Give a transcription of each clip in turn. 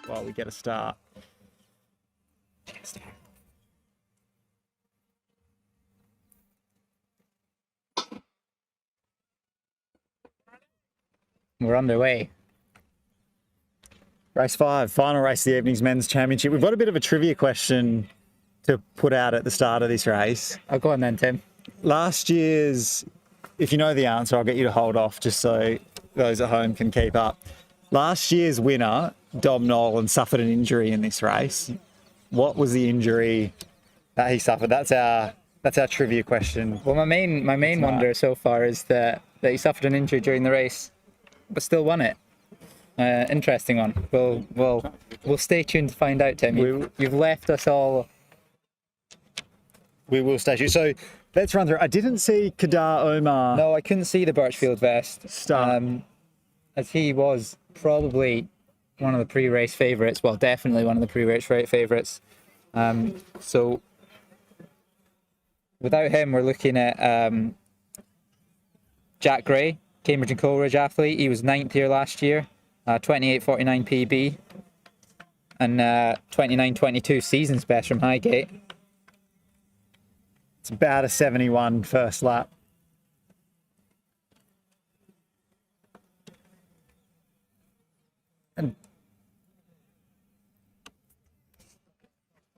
while we get a start. We're underway. Race 5, final race of the evening's men's championship. We've got a bit of a trivia question to put out at the start of this race. I'll go on then, Tim. Last year's, if you know the answer, I'll get you to hold off just so those at home can keep up. Last year's winner, Dom Nolan, suffered an injury in this race. What was the injury that he suffered? That's our trivia question. Well, my main wonder so far is that he suffered an injury during the race, but still won it. Interesting one. We'll stay tuned to find out, Tim. You've left us all. We will stay tuned. So let's run through. I didn't see Kadar Omar. No, I couldn't see the Birchfield vest. Start. As he was probably one of the pre-race favourites. Well, definitely one of the pre-race favourites. So without him, we're looking at Jack Gray, Cambridge and Coleridge athlete. He was 9th here last year, 28.49 PB, and 29.22 season's best from Highgate. It's about a 71 first lap. And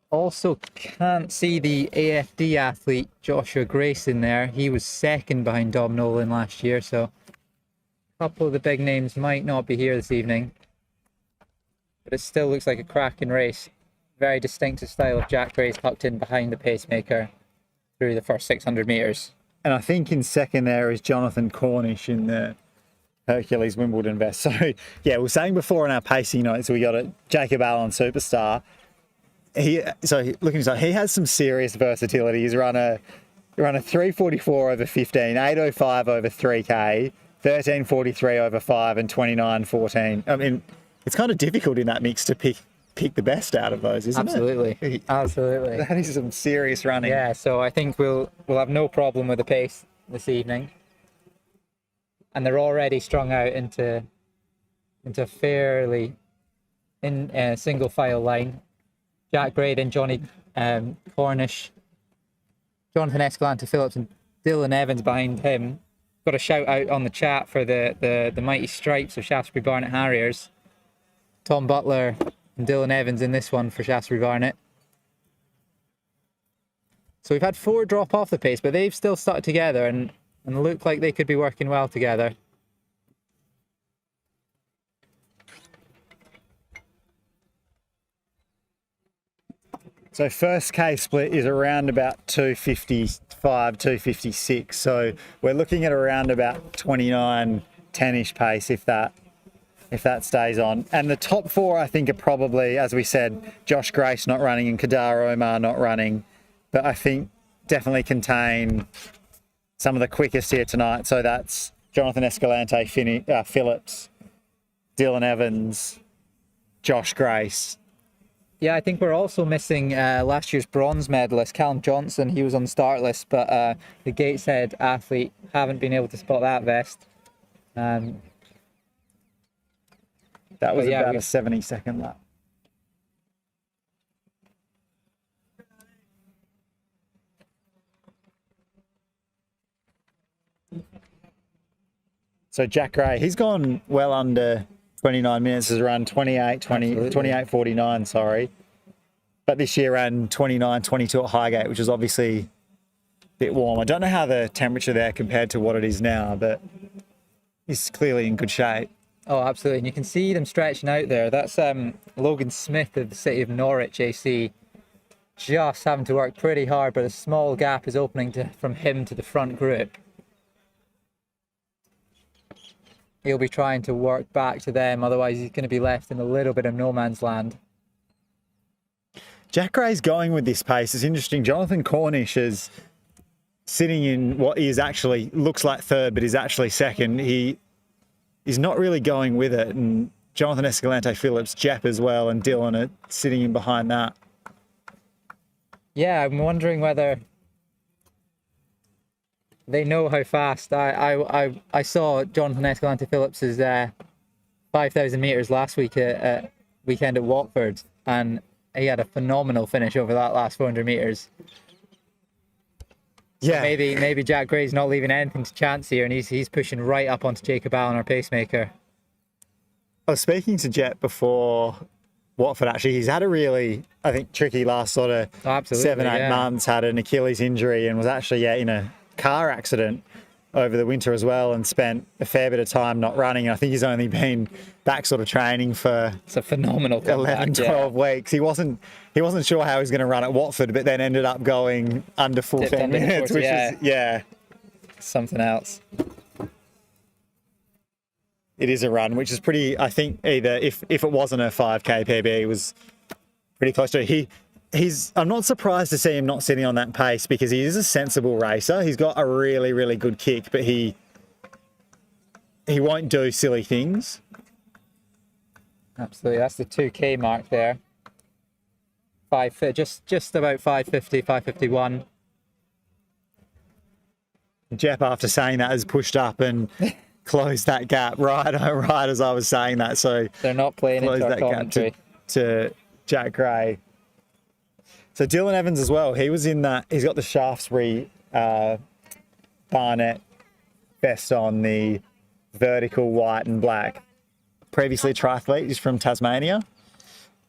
also can't see the AFD athlete Joshua Grace in there. He was 2nd behind Dom Nolan last year, so a couple of the big names might not be here this evening. But it still looks like a cracking race. Very distinctive style of Jack Grace tucked in behind the pacemaker through the first 600 metres. And I think in second there is Jonathan Cornish in the Hercules Wimbledon vest. So, yeah, we were saying before in our pacing notes, we got a Jacob Allen superstar. He has some serious versatility. He's run a 3:44 over 15, 8:05 over 3K, 13:43 over 5, and 29:14. I mean, it's kind of difficult in that mix to pick the best out of those, isn't it? Absolutely. That is some serious running. Yeah, so I think we'll have no problem with the pace this evening. And they're already strung out into fairly in a single file line. Jack Gray and Johnny Cornish, Jonathan Escalante Phillips and Dylan Evans behind him. Got a shout out on the chat for the mighty stripes of Shaftesbury Barnet Harriers. Tom Butler and Dylan Evans in this one for Shaftesbury Barnet. So we've had 4 drop off the pace, but they've still stuck together and look like they could be working well together. So first K split is around about 255, 256. So we're looking at around about 29, 10-ish pace if that stays on. And the top 4, I think, are probably, as we said, Josh Grace not running and Kadar Omar not running. But I think definitely contain some of the quickest here tonight. So that's Jonathan Escalante Phillips, Dylan Evans, Josh Grace. Yeah, I think we're also missing last year's bronze medalist, Callum Johnson. He was on the start list, but the Gateshead athlete haven't been able to spot that vest. That was about a 70-second lap. So Jack Gray, he's gone well under 29 minutes, has run 28:49, sorry. But this year ran 29:22 at Highgate, which is obviously a bit warm. I don't know how the temperature there compared to what it is now, but he's clearly in good shape. Oh, absolutely. And you can see them stretching out there. That's Logan Smith of the City of Norwich AC, just having to work pretty hard, but a small gap is opening from him to the front group. He'll be trying to work back to them, otherwise he's going to be left in a little bit of no man's land. Jack Gray's going with this pace. It's interesting. Jonathan Cornish is sitting in what is actually looks like third, but is actually second. He is not really going with it. And Jonathan Escalante Phillips, Jep as well, and Dylan are sitting in behind that. Yeah, I'm wondering whether they know how fast. I saw Jonathan Escalante Phillips's 5,000 metres last week at weekend at Watford, and he had a phenomenal finish over that last 400 metres. So Yeah. maybe Jack Gray's not leaving anything to chance here, and he's pushing right up onto Jacob Allen, our pacemaker. I was speaking to Jet before Watford, actually. He's had a really, I think, tricky last sort of Absolutely, 7-8 months, had an Achilles injury and was actually in a car accident over the winter as well, and spent a fair bit of time not running. I think he's only been back sort of training for It's a phenomenal comeback, 11, 12 weeks. He wasn't sure how he was going to run at Watford, but then ended up going under 14 under minutes, 40, which yeah. is, Something else. it is a run, which is pretty, I think, either if it wasn't a 5K PB, it was pretty close to it. I'm not surprised to see him not sitting on that pace, because he is a sensible racer. He's got a really, really good kick, but he won't do silly things. Absolutely, that's the 2K mark there. Just about 550, 551. Jeff, after saying that, has pushed up and closed that gap right as I was saying that. So They're not playing into our that commentary. gap to Jack Gray. So Dylan Evans as well. He was in that. He's got the Shaftesbury Barnet vest on, the vertical white and black. Previously triathlete. He's from Tasmania.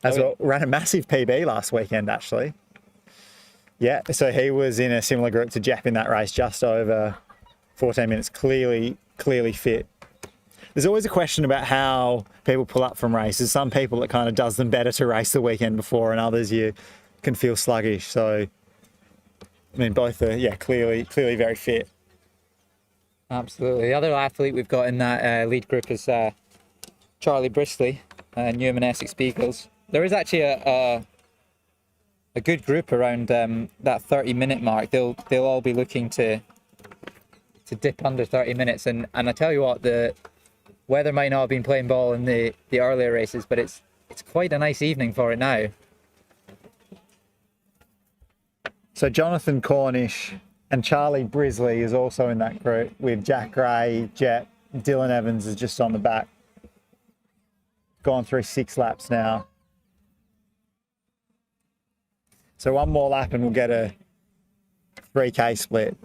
As well, ran a massive PB last weekend, actually. Yeah, so he was in a similar group to Jeff in that race, just over 14 minutes, clearly fit. There's always a question about how people pull up from races. Some people, it kind of does them better to race the weekend before, and others you can feel sluggish. So, I mean, both are, clearly very fit. Absolutely. The other athlete we've got in that lead group is Charlie Brisley, Newman Essex Beagles. There is actually a good group around that 30-minute mark. They'll all be looking to dip under 30 minutes. And I tell you what, the weather might not have been playing ball in the earlier races, but it's quite a nice evening for it now. So Jonathan Cornish and Charlie Brisley is also in that group, with Jack Gray, Jet, Dylan Evans is just on the back. Gone through 6 laps now. So one more lap and we'll get a 3K split.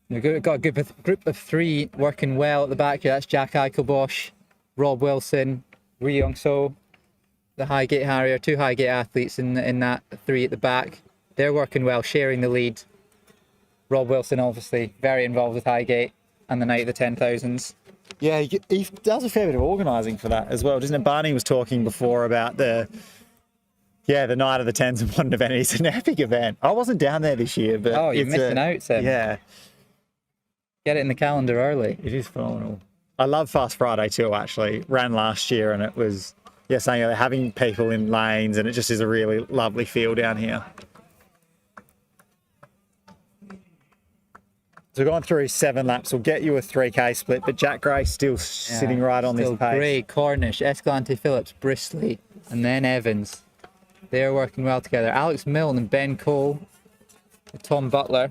We've got a group of 3 working well at the back here. That's Jack Eichelbosch, Rob Wilson, Ri Young So, the Highgate Harrier, 2 Highgate athletes in that 3 at the back. They're working well, sharing the lead. Rob Wilson, obviously, very involved with Highgate and the night of the 10,000s. Yeah, he does a fair bit of organising for that as well, doesn't it? Barney was talking before about the night of the 10s and one event. It's an epic event. I wasn't down there this year, but you're missing out, Sam. Yeah. Get it in the calendar early. It is phenomenal. I love Fast Friday too, actually. Ran last year and it was, saying they're having people in lanes, and it just is a really lovely feel down here. So going through 7 laps will get you a 3K split, but Jack Gray still sitting right on this pace. Gray, Cornish, Escalante Phillips, Brisley, and then Evans. They're working well together. Alex Milne and Ben Cole, Tom Butler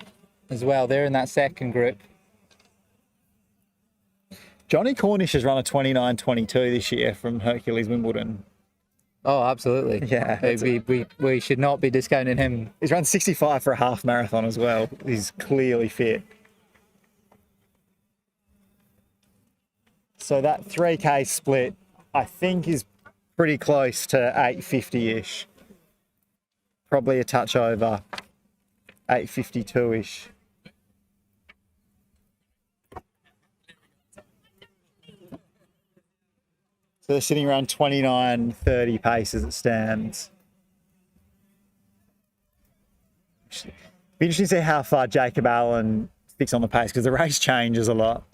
as well. They're in that second group. Johnny Cornish has run a 29.22 this year from Hercules Wimbledon. Oh, absolutely. Yeah. We should not be discounting him. He's run 65 for a half marathon as well. He's clearly fit. So that 3K split, I think, is pretty close to 850-ish. Probably a touch over 852-ish. So they're sitting around 29.30 pace as it stands. Be interesting to see how far Jacob Allen sticks on the pace, because the race changes a lot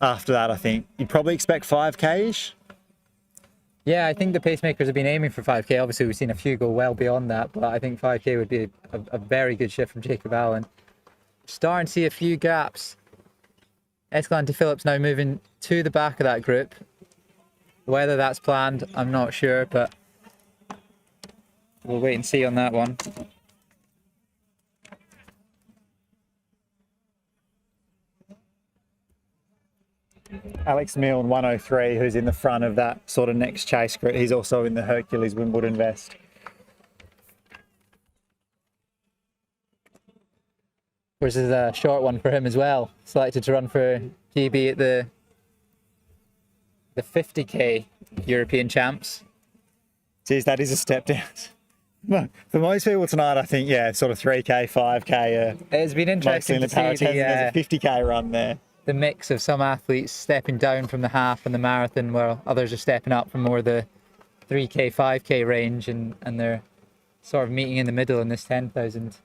after that, I think. You'd probably expect 5K-ish. Yeah, I think the pacemakers have been aiming for 5K. Obviously, we've seen a few go well beyond that, but I think 5K would be a very good shift from Jacob Allen. Starting to see a few gaps. Escalante Phillips now moving to the back of that group. Whether that's planned, I'm not sure, but we'll wait and see on that one. Alex Milne, 103, who's in the front of that sort of next chase group. He's also in the Hercules Wimbledon vest. This is a short one for him as well. Selected to run for GB at the 50k European Champs. Geez, that is a step down. Well, for most people tonight, I think, yeah, sort of 3k, 5k. It's been interesting to see there's a 50k run there. The mix of some athletes stepping down from the half and the marathon, while others are stepping up from more the 3k, 5k range, and they're sort of meeting in the middle in this 10,000.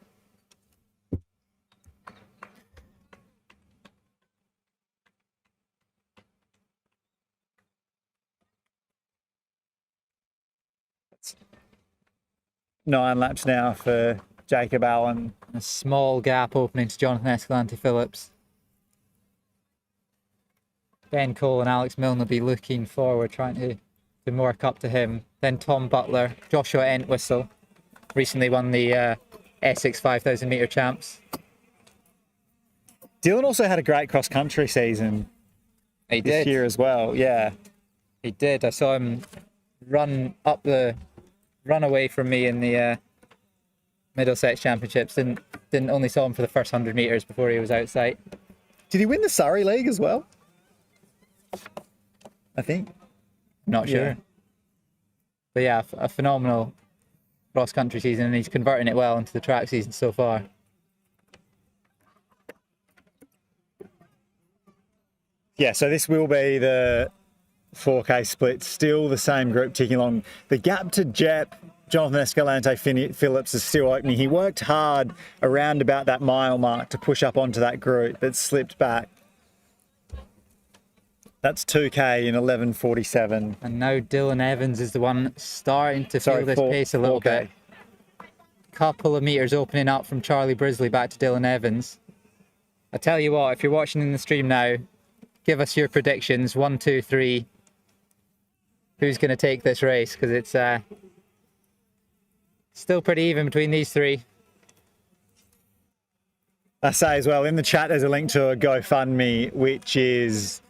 Nine laps now for Jacob Allen. A small gap opening to Jonathan Escalante-Phillips. Ben Cole and Alex Milne will be looking forward, trying to work up to him. Then Tom Butler, Joshua Entwistle, recently won the Essex 5,000 metre champs. Dylan also had a great cross-country season this year as well, yeah. He did. I saw him run away from me in the Middlesex Championships. Didn't only saw him for the first 100 metres before he was outside. Did he win the Surrey League as well? I think. Not sure. Yeah. But yeah, a phenomenal cross-country season, and he's converting it well into the track season so far. Yeah, so this will be the 4K split. Still the same group ticking along. The gap to Jonathan Escalante-Phillips is still opening. He worked hard around about that mile mark to push up onto that group, but slipped back. That's 2K in 11:47. And now Dylan Evans is the one starting to feel this pace a little 4K. bit. Couple of metres opening up from Charlie Brisley back to Dylan Evans. I tell you what, if you're watching in the stream now, give us your predictions. 1, 2, 3. Who's going to take this race? Because it's still pretty even between these three. I say as well, in the chat there's a link to a GoFundMe, which is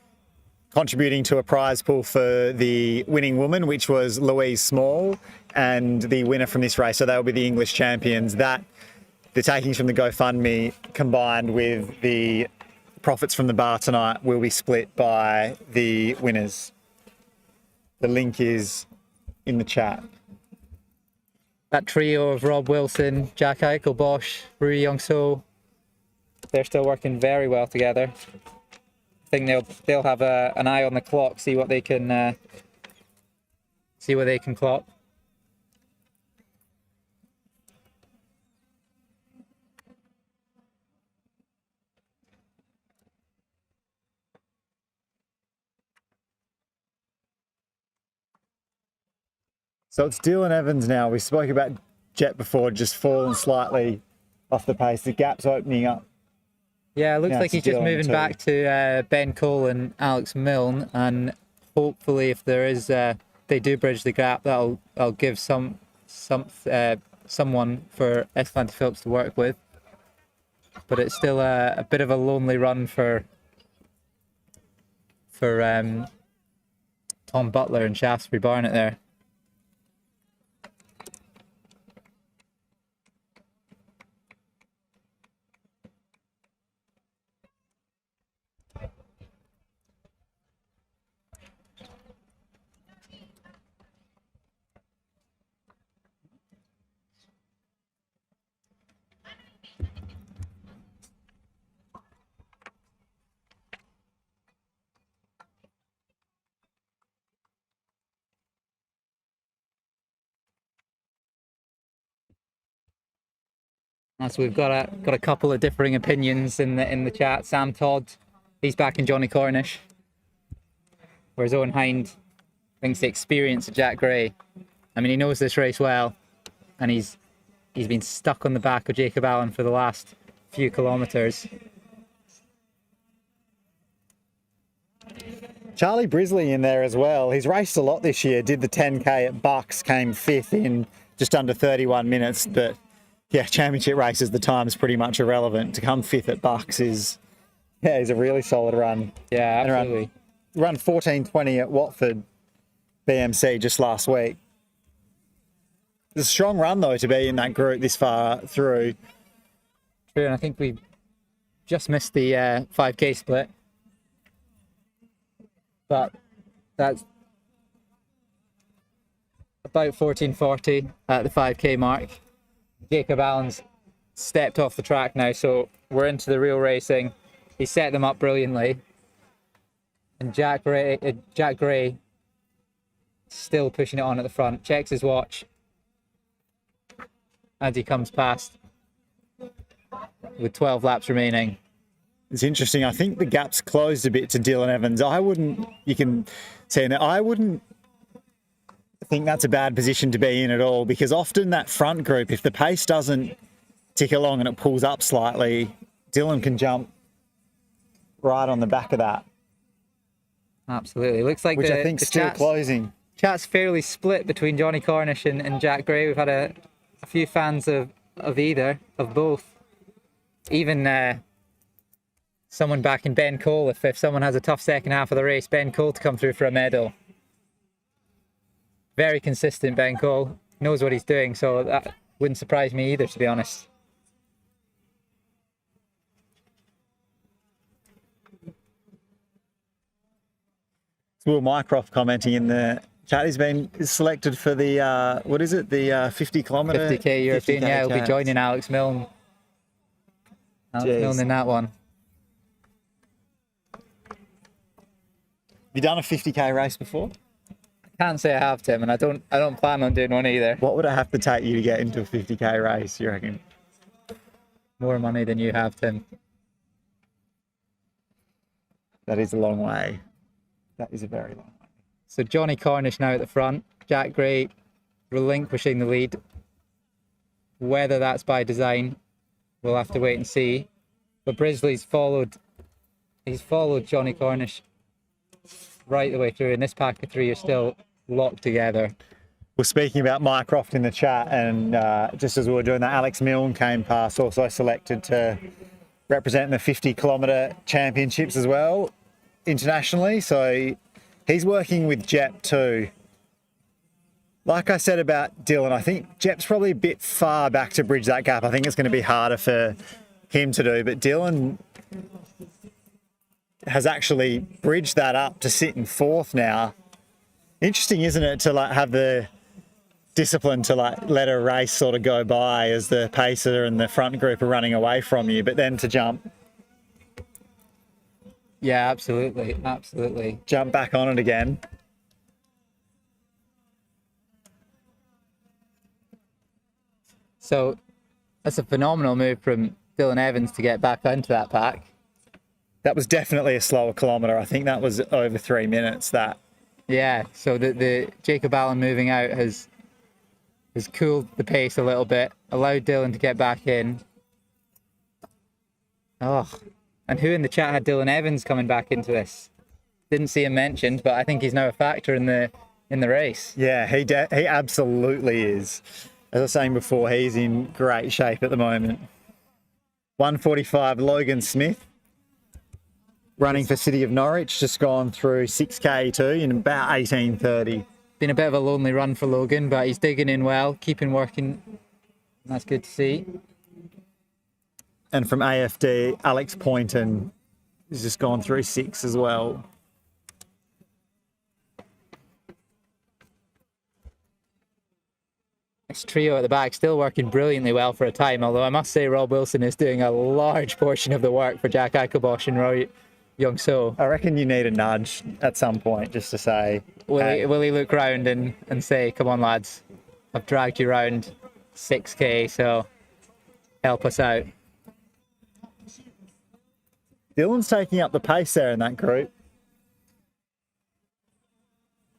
contributing to a prize pool for the winning woman, which was Louise Small, and the winner from this race. So they will be the English champions. That the takings from the GoFundMe combined with the profits from the bar tonight will be split by the winners. The link is in the chat. That trio of Rob Wilson, Jack Eichel, Bosch, Rui Young-So, they're still working very well together. I think they'll have an eye on the clock, see what they can clock. So it's Dylan Evans now. We spoke about Jet before, just fallen slightly off the pace. The gap's opening up. Yeah, it looks Yeah, like it's he's just Dylan moving too. back to Ben Cole and Alex Milne, and hopefully, if there is, they do bridge the gap, that'll give someone for Escalante-Phillips to work with. But it's still a bit of a lonely run for Tom Butler and Shaftesbury Barnet there. So we've got a couple of differing opinions in the chat. Sam Todd, he's back in Johnny Cornish, whereas Owen Hind thinks the experience of Jack Gray. I mean, he knows this race well, and he's been stuck on the back of Jacob Allen for the last few kilometres. Charlie Brisley in there as well. He's raced a lot this year, did the 10K at Bucks, came 5th in just under 31 minutes. But yeah, championship races, the time's pretty much irrelevant. To come 5th at Bucks is a really solid run. Yeah, absolutely. run 14:20 at Watford BMC just last week. It's a strong run though to be in that group this far through. True, and I think we just missed the 5k split, but that's about 14:40 at the 5k mark. Jacob Allen's stepped off the track now, so we're into the real racing. He set them up brilliantly, and Jack Gray still pushing it on at the front. Checks his watch as he comes past with 12 laps remaining. It's interesting. I think the gap's closed a bit to Dylan Evans. You can see that, I wouldn't think that's a bad position to be in at all, because often that front group, if the pace doesn't tick along and it pulls up slightly, Dylan can jump right on the back of that. Absolutely. Looks like which I think's still closing. Chat's fairly split between Johnny Cornish and Jack Gray. We've had a few fans of both. Even someone back in Ben Cole, if someone has a tough second half of the race, Ben Cole to come through for a medal. Very consistent, Ben Cole. Knows what he's doing, so that wouldn't surprise me either, to be honest. Will Mycroft commenting in the chat. He's been selected for the, what is it, the 50 kilometre? 50k European, 50K yeah, he'll be chance. joining Alex Milne. Milne in that one. Have you done a 50k race before? Can't say I have, Tim, and I don't plan on doing one either. What would it have to take you to get into a 50k race, you reckon? More money than you have, Tim. That is a long way. That is a very long way. So Johnny Cornish now at the front. Jack Gray relinquishing the lead. Whether that's by design, we'll have to wait and see. But Brisley's followed Johnny Cornish right the way through. In this pack of three are still locked together. We're speaking about Mycroft in the chat, and just as we were doing that, Alex Milne came past, also selected to represent the 50 kilometre championships as well internationally. So he's working with Jep too. Like I said about Dylan, I think Jep's probably a bit far back to bridge that gap. I think it's going to be harder for him to do, but Dylan has actually bridged that up to sit in fourth now. Interesting, isn't it, to like have the discipline to like let a race sort of go by as the pacer and the front group are running away from you, but then to jump. Yeah, absolutely, absolutely. Jump back on it again. So that's a phenomenal move from Dylan Evans to get back into that pack. That was definitely a slower kilometre. I think that was over 3 minutes, that. Yeah, so the Jacob Allen moving out has cooled the pace a little bit, allowed Dylan to get back in. Oh, and who in the chat had Dylan Evans coming back into this? Didn't see him mentioned, but I think he's now a factor in the race. Yeah, he absolutely is. As I was saying before, he's in great shape at the moment. 1:45, Logan Smith, running for City of Norwich, just gone through 6k too in about 18:30. Been a bit of a lonely run for Logan, but he's digging in well, keeping working. That's good to see. And from AFD, Alex Poynton has just gone through 6 as well. This trio at the back still working brilliantly well for a time, although I must say Rob Wilson is doing a large portion of the work for Jack Akabosh and Roy Young-So. I reckon you need a nudge at some point just to say... Will he look round and say, come on lads, I've dragged you round 6k, so help us out. Dylan's taking up the pace there in that group.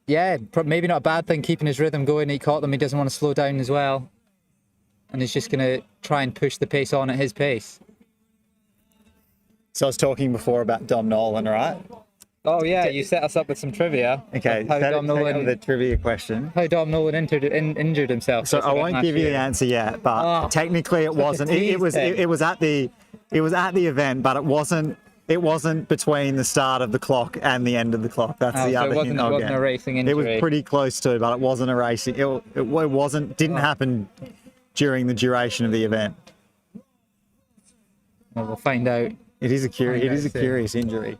Yeah, maybe not a bad thing, keeping his rhythm going. He caught them, he doesn't want to slow down as well. And he's just going to try and push the pace on at his pace. So I was talking before about Dom Nolan, right? Oh yeah, you set us up with some trivia. Okay, how Dom Nolan, the trivia question. How Dom Nolan injured himself. So I won't give you the answer yet, but technically it wasn't. It was at the event, but it wasn't It wasn't between the start of the clock and the end of the clock. That's the so other it wasn't, hint I'll wasn't get. a racing It injury. was pretty close to, but it wasn't a racing. It wasn't. Didn't happen during the duration of the event. Well, we'll find out. It is a curious injury.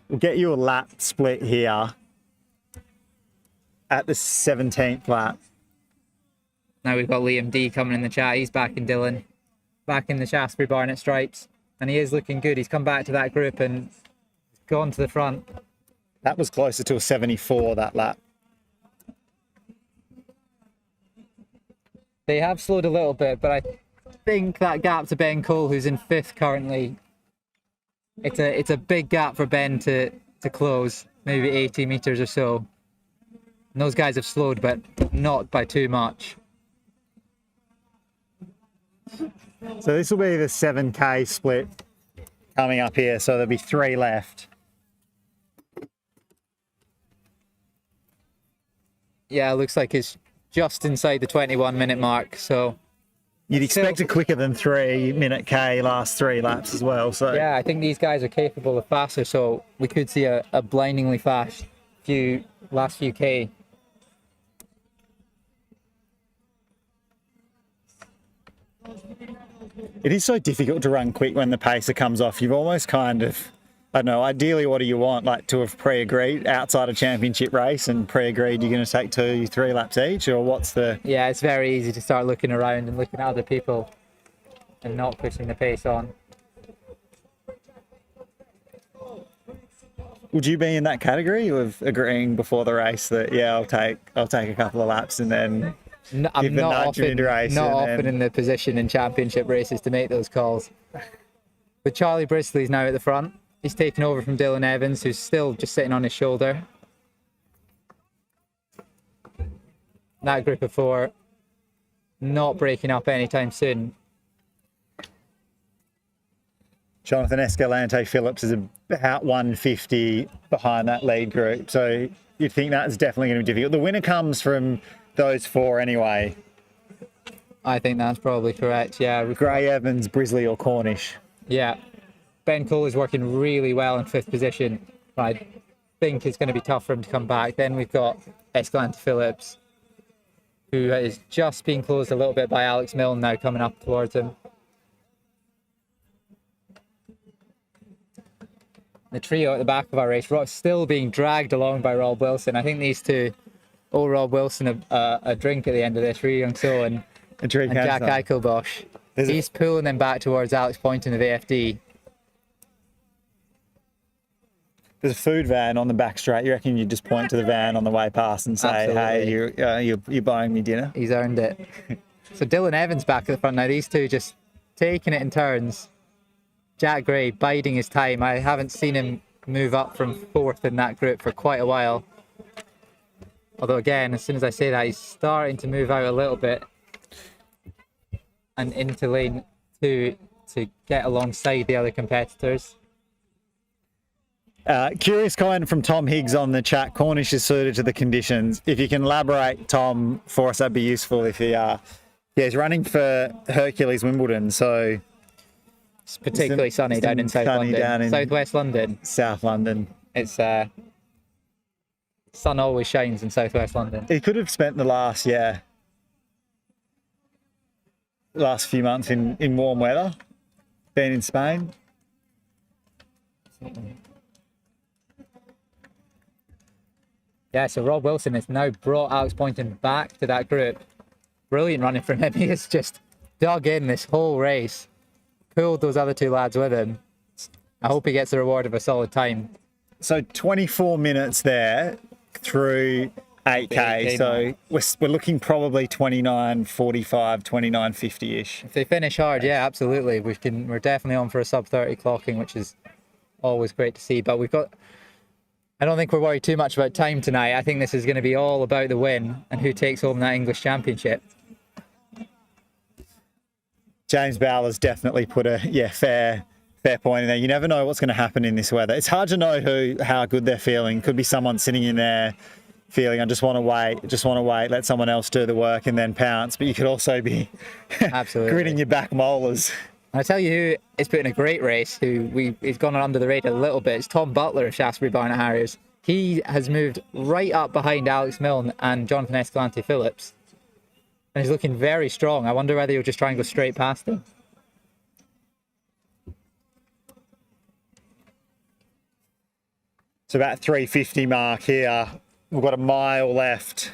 We'll get you a lap split here at the 17th lap. Now we've got Liam D coming in the chat. He's back in Dylan, back in the Shaftesbury Barnet Stripes, and he is looking good. He's come back to that group and gone to the front. That was closer to a 74, that lap. They have slowed a little bit, but I think that gap to Ben Cole, who's in 5th currently, it's a big gap for Ben to close, maybe 80 metres or so. And those guys have slowed, but not by too much. So this will be the 7K split coming up here. So there'll be 3 left. Yeah, it looks like it's just inside the 21-minute mark. So You'd expect a quicker than 3-minute K last 3 laps as well. So yeah, I think these guys are capable of faster. So we could see a blindingly fast last few K. it is so difficult to run quick when the pacer comes off. You've almost kind of, I don't know, ideally what do you want? Like to have pre-agreed outside a championship race and pre-agreed you're going to take 2-3 laps each, or what's the... Yeah, it's very easy to start looking around and looking at other people and not pushing the pace on. Would you be in that category of agreeing before the race that, yeah, I'll take a couple of laps and then... No, I'm not often then... in the position in championship races to make those calls. But Charlie Brisley's now at the front. He's taken over from Dylan Evans, who's still just sitting on his shoulder. That group of 4 not breaking up anytime soon. Jonathan Escalante Phillips is about 150 behind that lead group. So you'd think that's definitely going to be difficult. The winner comes from those 4 anyway. I think that's probably correct, yeah. Gray, Evans, Brisley or Cornish. Yeah. Ben Cole is working really well in 5th position. I think it's going to be tough for him to come back. Then we've got Escalante Phillips, who is just being closed a little bit by Alex Milne now coming up towards him. The trio at the back of our race, still being dragged along by Rob Wilson. I think these two owe Rob Wilson a drink at the end of this, Rui Young So and Jack Eichelbosch. He's pulling them back towards Alex Poynton of AFD. There's a food van on the back straight. You reckon you just point to the van on the way past and say, Absolutely. "Hey, you're buying me dinner"? He's earned it. So Dylan Evans back at the front now. These two just taking it in turns. Jack Gray biding his time. I haven't seen him move up from 4th in that group for quite a while. Although again, as soon as I say that, he's starting to move out a little bit and into lane 2 to get alongside the other competitors. Curious comment from Tom Higgs on the chat. Cornish is suited to the conditions. If you can elaborate, Tom, for us, that'd be useful. If he's running for Hercules Wimbledon, so it's particularly sunny down in South London, Southwest London, South London. It's sun always shines in Southwest London. He could have spent the last few months in warm weather, been in Spain. Yeah, so Rob Wilson has now brought Alex Poynton back to that group. Brilliant running from him. He has just dug in this whole race, pulled those other 2 lads with him. I hope he gets the reward of a solid time. So 24 minutes there through 8K. So we're looking probably 29:45, 29:50-ish. If they finish hard, yeah, absolutely. We're definitely on for a sub 30 clocking, which is always great to see. But I don't think we're worried too much about time tonight. I think this is going to be all about the win and who takes home that English Championship. James Bowler's definitely put a fair point in there. You never know what's going to happen in this weather. It's hard to know how good they're feeling. Could be someone sitting in their feeling, I just want to wait, let someone else do the work and then pounce. But you could also be Absolutely gritting your back molars. And I tell you who is putting a great race, he's gone under the radar a little bit. It's Tom Butler of Shaftesbury Barnet Harriers. He has moved right up behind Alex Milne and Jonathan Escalante Phillips. And he's looking very strong. I wonder whether he'll just try and go straight past him. It's about 350 mark here. We've got a mile left.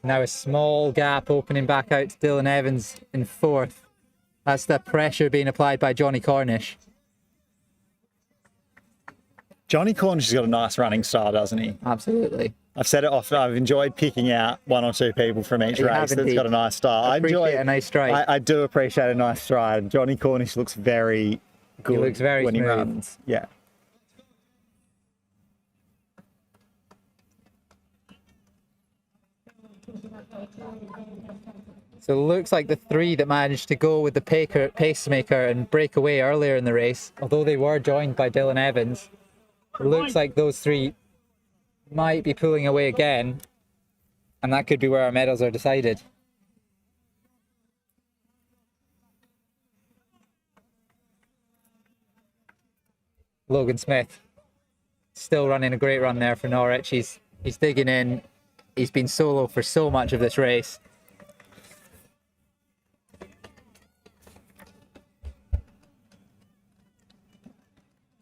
Now a small gap opening back out to Dylan Evans in fourth. That's the pressure being applied by Johnny Cornish. Johnny Cornish has got a nice running style, doesn't he? Absolutely. I've said it often. I've enjoyed picking out one or two people from each race that's got a nice style. Appreciate a nice stride. I do appreciate a nice stride. Johnny Cornish looks very good. He looks very when smooth. he runs. Yeah. So it looks like the three that managed to go with the pacemaker and break away earlier in the race, although they were joined by Dylan Evans, it looks like those three might be pulling away again, and that could be where our medals are decided. Logan Smith still running a great run there for Norwich. He's digging in. He's been solo for so much of this race.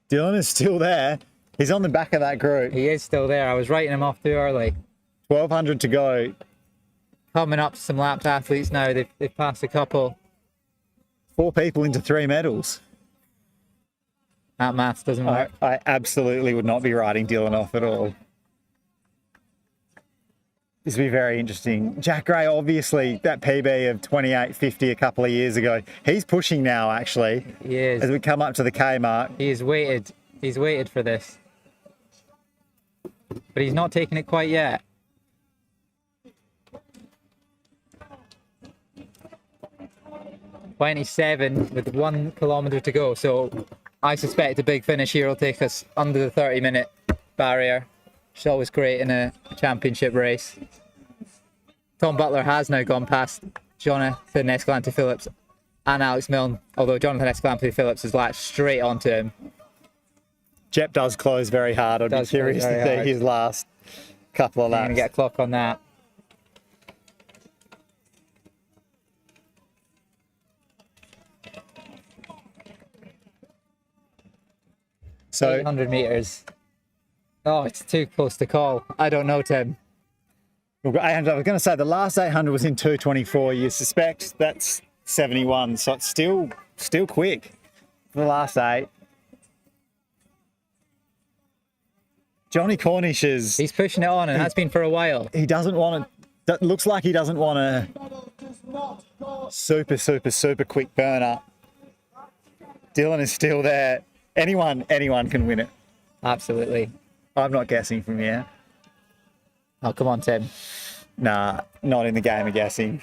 Dylan is still there. He's on the back of that group. He is still there. I was writing him off too early. 1,200 to go. Coming up to some lapped athletes now. They've passed a couple. 4 people into 3 medals. That maths doesn't work. I absolutely would not be writing Dylan off at all. This will be very interesting. Jack Gray, obviously, that PB of 28.50 a couple of years ago. He's pushing now, actually. He is. As we come up to the K mark. He's waited. He's waited for this. But he's not taking it quite yet. .27 with 1 kilometre to go. So I suspect a big finish here will take us under the 30-minute barrier. Which is always great in a championship race. Tom Butler has now gone past Jonathan Escalante Phillips and Alex Milne, although Jonathan Escalante Phillips has latched straight onto him. Jep does close very hard. I'd be curious to see his last couple of laps. I'm going to get a clock on that. So 800 metres. Oh, it's too close to call. I don't know, Tim. we've got 800. I was going to say the last 800 was in 2:24. You suspect that's 71, so it's still quick for the last 8. Johnny Cornish is... He's pushing it on and has been for a while. He doesn't want to... That looks like he doesn't want a super quick burner. Dylan is still there. Anyone can win it. Absolutely. I'm not guessing from here. Oh, come on, Tim. Nah, not in the game of guessing.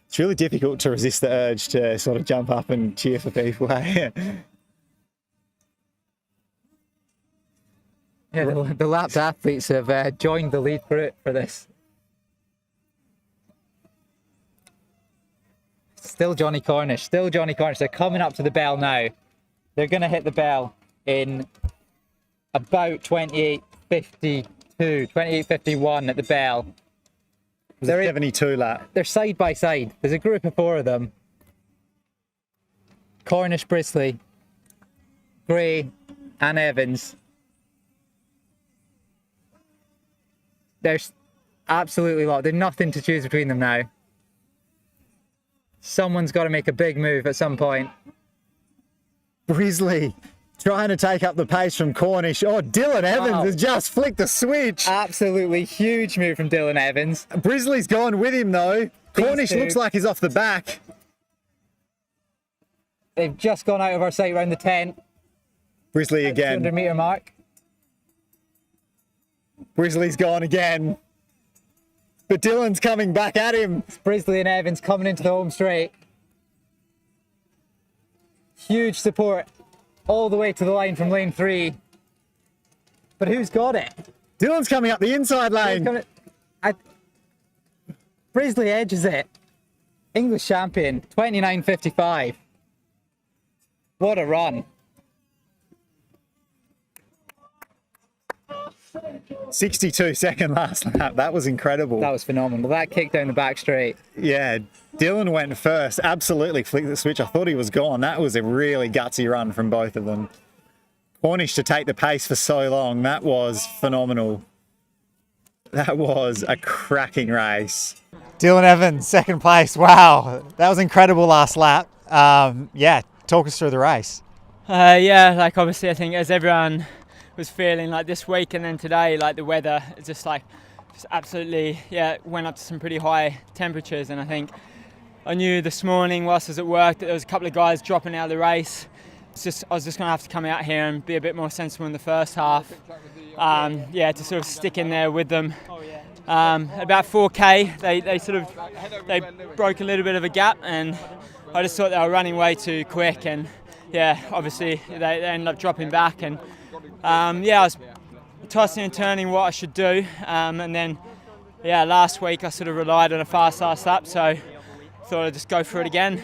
It's really difficult to resist the urge to sort of jump up and cheer for people. Hey? Yeah, the lapped athletes have joined the lead group for this. Still Johnny Cornish. They're coming up to the bell now. They're going to hit the bell in about 28.52, 28.51 at the bell. They're 72 lap. They're side by side. There's a group of 4 of them. Cornish, Brisley, Gray, and Evans. There's absolutely There's nothing to choose between them now. Someone's got to make a big move at some point. Brisley trying to take up the pace from Cornish. Oh, Dylan Evans has just flicked the switch. Absolutely huge move from Dylan Evans. Brisley's gone with him, though. Cornish looks like he's off the back. They've just gone out of our sight around the 10. Brisley again. 200 metre mark. Brisley's gone again. But Dylan's coming back at him. It's Brisley and Evans coming into the home straight. Huge support all the way to the line from lane 3. But who's got it? Dylan's coming up the inside lane. Brisley edges it. English champion, 29.55. What a run. 62-second last lap. That was incredible. That was phenomenal. That kick down the back straight. Yeah, Dylan went first. Absolutely flicked the switch. I thought he was gone. That was a really gutsy run from both of them. Cornish to take the pace for so long. That was phenomenal. That was a cracking race. Dylan Evans, second place. Wow, that was incredible last lap. Yeah, talk us through the race. Yeah, like obviously I think as everyone was feeling like this week and then today, like the weather just absolutely, yeah, went up to some pretty high temperatures. And I think I knew this morning whilst I was at work that there was a couple of guys dropping out of the race. I was just going to have to come out here and be a bit more sensible in the first half. Yeah, to sort of stick in there with them. About 4K, they broke a little bit of a gap, and I just thought they were running way too quick. And yeah, obviously they ended up dropping back. And yeah, I was tossing and turning what I should do. And then yeah, last week I sort of relied on a fast last lap, so I thought I'd just go for it again.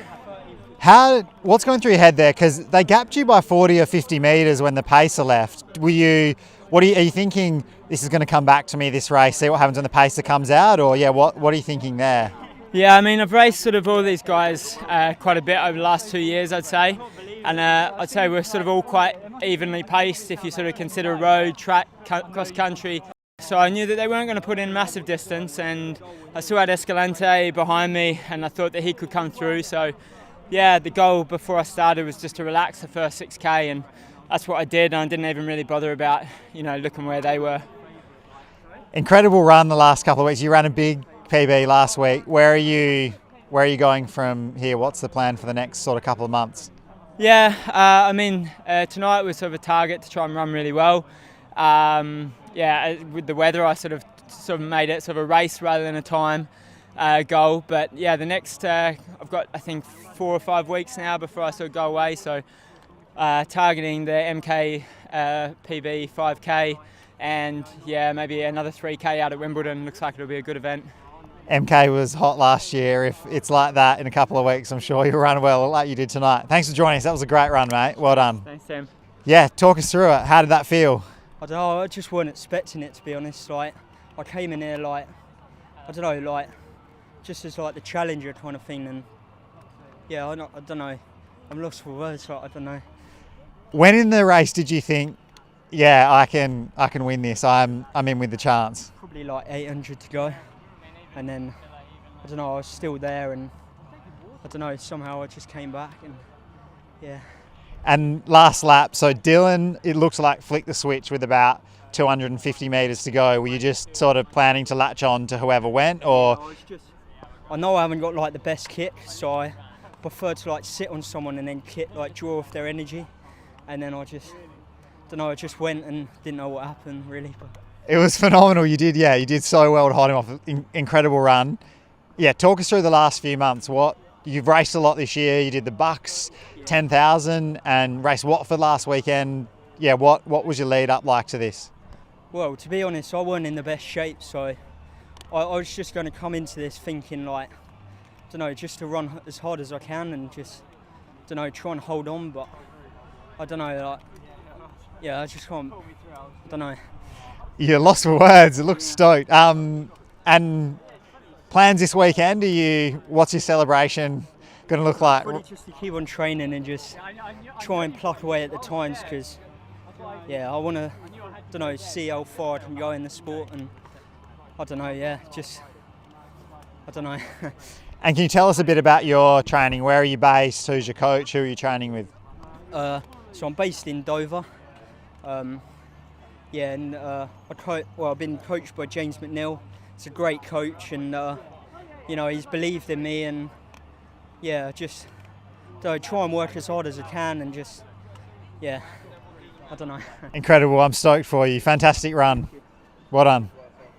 What's going through your head there? Because they gapped you by 40 or 50 metres when the pacer left. Are you thinking this is going to come back to me this race, see what happens when the pacer comes out? Or yeah, what are you thinking there? Yeah, I mean, I've raced sort of all these guys quite a bit over the last 2 years, I'd say. And I'd say we're sort of all quite evenly paced if you sort of consider road, track, cross country. So I knew that they weren't going to put in massive distance, and I still had Escalante behind me, and I thought that he could come through. So yeah, the goal before I started was just to relax the first 6K, and that's what I did. And I didn't even really bother about, looking where they were. Incredible run the last couple of weeks. You ran a big PB last week. Where are you going from here? What's the plan for the next sort of couple of months? Yeah, I mean, tonight was sort of a target to try and run really well. Yeah, with the weather, I sort of made it sort of a race rather than a time goal. But yeah, the next I've got I think 4 or 5 weeks now before I sort of go away. So targeting the MK PB 5K, and yeah, maybe another 3K out at Wimbledon. Looks like it'll be a good event. MK was hot last year. If it's like that in a couple of weeks, I'm sure you'll run well like you did tonight. Thanks for joining us. That was a great run, mate. Well done. Thanks, Sam. Yeah, talk us through it. How did that feel? I don't know, I just wasn't expecting it, to be honest. Like, I came in here like, I don't know, like, just as like the challenger kind of thing, and yeah, I don't know. I'm lost for words, like, I don't know. When in the race did you think, yeah, I can win this, I'm in with the chance? Probably like 800 to go, and then, I don't know, I was still there, and I don't know, somehow I just came back, and yeah. And last lap, so Dylan, it looks like flicked the switch with about 250 metres to go. Were you just sort of planning to latch on to whoever went, or? I know I haven't got like the best kick, so I prefer to like sit on someone and then kick, like draw off their energy, and then I just went and didn't know what happened really. But it was phenomenal. You did so well to hold him off. Incredible run. Yeah, talk us through the last few months. You've raced a lot this year. You did the Bucks 10,000 and raced Watford last weekend. Yeah, what was your lead up like to this? Well, to be honest, I weren't in the best shape, so I was just going to come into this thinking like, I don't know, just to run as hard as I can and just, I don't know, try and hold on. But I don't know, like, yeah, I just can't. I don't know. You're lost for words. It looks stoked. And plans this weekend? What's your celebration going to look like? Probably just to keep on training and just try and pluck away at the times, because yeah, I want to, don't know, see how far I can go in the sport, and I don't know, yeah, just, I don't know. And can you tell us a bit about your training? Where are you based? Who's your coach? Who are you training with? So I'm based in Dover. Yeah, and I've been coached by James McNeil. He's a great coach, and he's believed in me, and yeah, just try and work as hard as I can, and just, yeah, I don't know. Incredible. I'm stoked for you. Fantastic run. Well done.